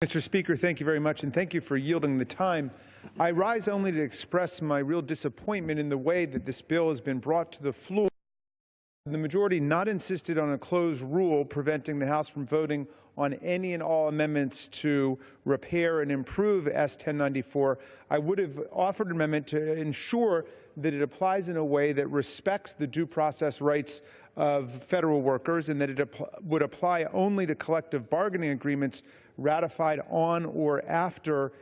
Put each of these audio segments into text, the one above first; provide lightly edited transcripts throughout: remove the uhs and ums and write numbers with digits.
Mr. Speaker, thank you very much, and thank you for yielding the time. I rise only to express my real disappointment in the way that this bill has been brought to the floor. The majority not insisted on a closed rule preventing the House from voting on any and all amendments to repair and improve S 1094. I would have offered an amendment to ensure that it applies in a way that respects the due process rights of federal workers and that it would apply only to collective bargaining agreements ratified on or after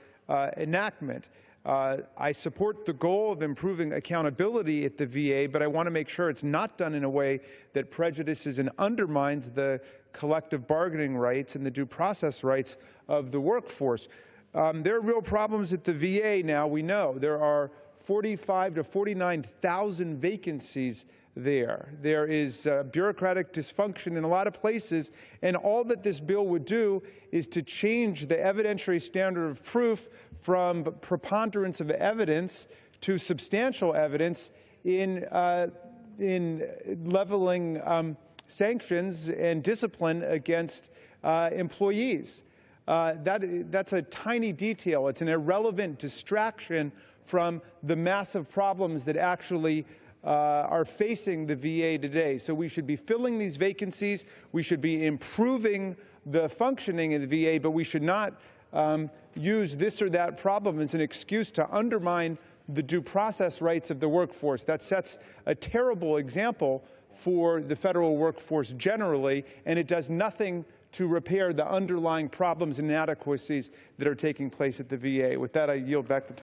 enactment. I support the goal of improving accountability at the VA, but I want to make sure it's not done in a way that prejudices and undermines the collective bargaining rights and the due process rights of the workforce. There are real problems at the VA now. We know there are 45,000 to 49,000 vacancies there. There is bureaucratic dysfunction in a lot of places, and all that this bill would do is to change the evidentiary standard of proof from preponderance of evidence to substantial evidence in leveling sanctions and discipline against employees. That's a tiny detail. It's an irrelevant distraction from the massive problems that actually are facing the VA today. So we should be filling these vacancies. We should be improving the functioning of the VA, but we should not use this or that problem as an excuse to undermine the due process rights of the workforce. That sets a terrible example for the federal workforce generally, and it does nothing to repair the underlying problems and inadequacies that are taking place at the VA. With that, I yield back the time.